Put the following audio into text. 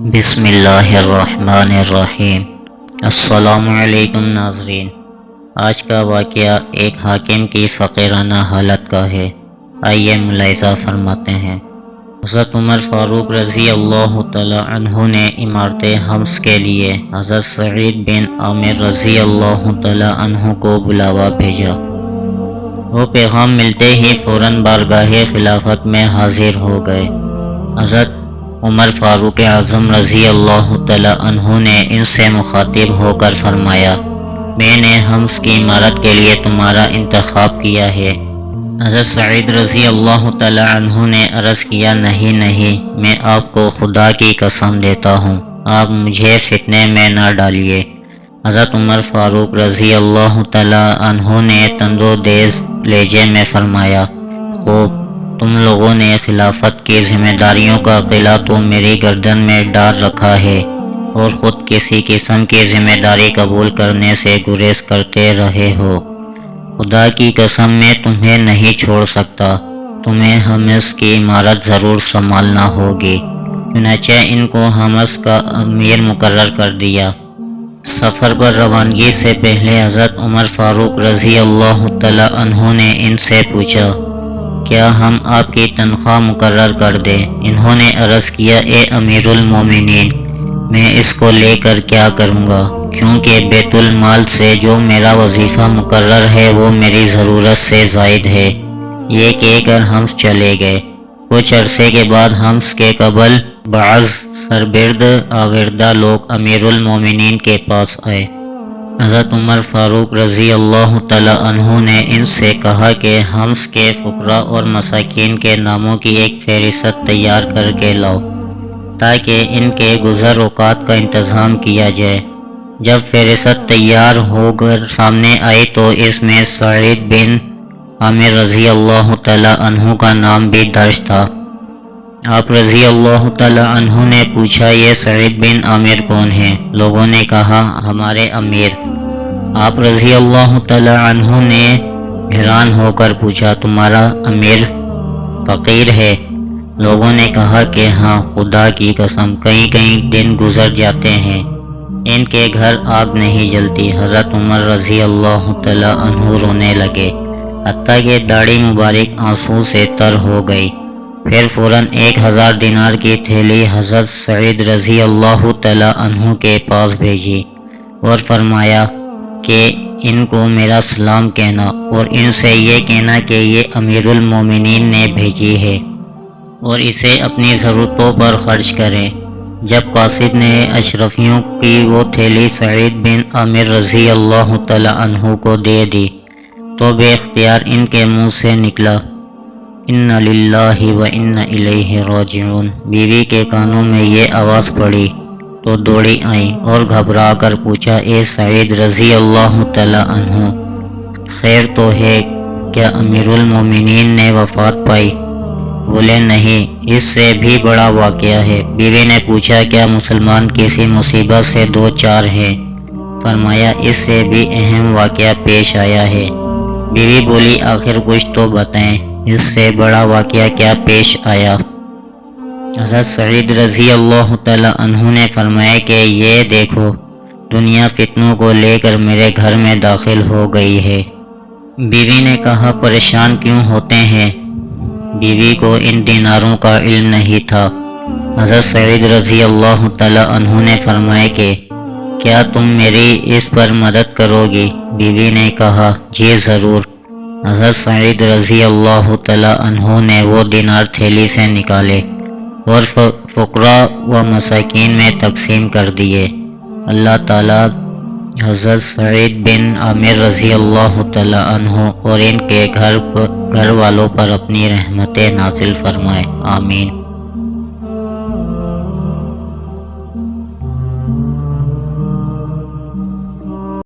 بسم اللہ الرحمن الرحیم۔ السلام علیکم ناظرین، آج کا واقعہ ایک حاکم کی فقیرانہ حالت کا ہے۔ آئیے ملاحظہ فرماتے ہیں۔ حضرت عمر فاروق رضی اللہ تعالی عنہ نے امارت حمص کے لیے حضرت سعید بن عامر رضی اللہ تعالی عنہ کو بلاوا بھیجا۔ وہ پیغام ملتے ہی فوراً بارگاہ خلافت میں حاضر ہو گئے۔ حضرت عمر فاروق اعظم رضی اللہ تعالی عنہ نے ان سے مخاطب ہو کر فرمایا، میں نے حمص کی عمارت کے لیے تمہارا انتخاب کیا ہے۔ حضرت سعید رضی اللہ تعالی عنہ نے عرض کیا، نہیں، میں آپ کو خدا کی قسم دیتا ہوں، آپ مجھے فتنے میں نہ ڈالیے۔ حضرت عمر فاروق رضی اللہ تعالی عنہ نے تندودیز لہجے میں فرمایا، خوب، تم لوگوں نے خلافت کی ذمہ داریوں کا قلعہ تو میری گردن میں ڈال رکھا ہے اور خود کسی قسم کی ذمہ داری قبول کرنے سے گریز کرتے رہے ہو۔ خدا کی قسم میں تمہیں نہیں چھوڑ سکتا، تمہیں حمص کی عمارت ضرور سنبھالنا ہوگی۔ چنانچہ ان کو حمص کا امیر مقرر کر دیا۔ سفر پر روانگی سے پہلے حضرت عمر فاروق رضی اللہ تعالی عنہ نے ان سے پوچھا، کیا ہم آپ کی تنخواہ مقرر کر دیں؟ انہوں نے عرض کیا، اے امیر المومنین، میں اس کو لے کر کیا کروں گا، کیونکہ بیت المال سے جو میرا وظیفہ مقرر ہے وہ میری ضرورت سے زائد ہے۔ یہ کہہ کر حمص چلے گئے۔ کچھ عرصے کے بعد حمص کے قبل بعض سربرد آوردہ لوگ امیر المومنین کے پاس آئے۔ حضرت عمر فاروق رضی اللہ تعالی عنہ نے ان سے کہا کہ حمص کے فقراء اور مساکین کے ناموں کی ایک فہرست تیار کر کے لاؤ تاکہ ان کے گزر اوقات کا انتظام کیا جائے۔ جب فہرست تیار ہو کر سامنے آئی تو اس میں سعید بن عامر رضی اللہ تعالی عنہ کا نام بھی درج تھا۔ آپ رضی اللہ تعالی عنہ نے پوچھا، یہ سعید بن عامر کون ہیں؟ لوگوں نے کہا، ہمارے امیر۔ آپ رضی اللہ تعالی عنہ نے حیران ہو کر پوچھا، تمہارا امیر فقیر ہے؟ لوگوں نے کہا کہ ہاں، خدا کی قسم کئی دن گزر جاتے ہیں، ان کے گھر آگ نہیں جلتی۔ حضرت عمر رضی اللہ تعالی عنہ رونے لگے، حتیٰ کہ داڑھی مبارک آنسو سے تر ہو گئی۔ پھر فوراً 1000 دینار کی تھیلی حضرت سعید رضی اللہ تعالی عنہ کے پاس بھیجی اور فرمایا کہ ان کو میرا سلام کہنا اور ان سے یہ کہنا کہ یہ امیر المومنین نے بھیجی ہے اور اسے اپنی ضرورتوں پر خرچ کریں۔ جب قاصد نے اشرفیوں کی وہ تھیلی سعید بن عامر رضی اللہ تعالی عنہ کو دے دی تو بے اختیار ان کے منہ سے نکلا، اِنَّ لِلَّهِ وَإِنَّ إِلَيْهِ راجعون۔ بیوی کے کانوں میں یہ آواز پڑی تو دوڑی آئیں اور گھبرا کر پوچھا، اے سعید رضی اللہ تعالی عنہ، خیر تو ہے؟ کیا امیر المومنین نے وفات پائی؟ بولے، نہیں، اس سے بھی بڑا واقعہ ہے۔ بیوی نے پوچھا، کیا مسلمان کسی مصیبت سے دو چار ہیں؟ فرمایا، اس سے بھی اہم واقعہ پیش آیا ہے۔ بیوی بولی، آخر کچھ تو بتائیں، اس سے بڑا واقعہ کیا پیش آیا؟ حضرت سعید رضی اللہ تعالی عنہ نے فرمایا کہ یہ دیکھو، دنیا فتنوں کو لے کر میرے گھر میں داخل ہو گئی ہے۔ بیوی نے کہا، پریشان کیوں ہوتے ہیں؟ بیوی کو ان دیناروں کا علم نہیں تھا۔ حضرت سعید رضی اللہ تعالی عنہ نے فرمایا کہ کیا تم میری اس پر مدد کرو گی؟ بیوی نے کہا، جی ضرور۔ حضرت سعید رضی اللہ تعالی عنہ نے وہ دینار تھیلی سے نکالے اور فقراء و مساکین میں تقسیم کر دیے۔ اللہ تعالیٰ حضرت سعید بن عامر رضی اللہ تعالی عنہ اور ان کے گھر والوں پر اپنی رحمتیں نازل فرمائے، آمین۔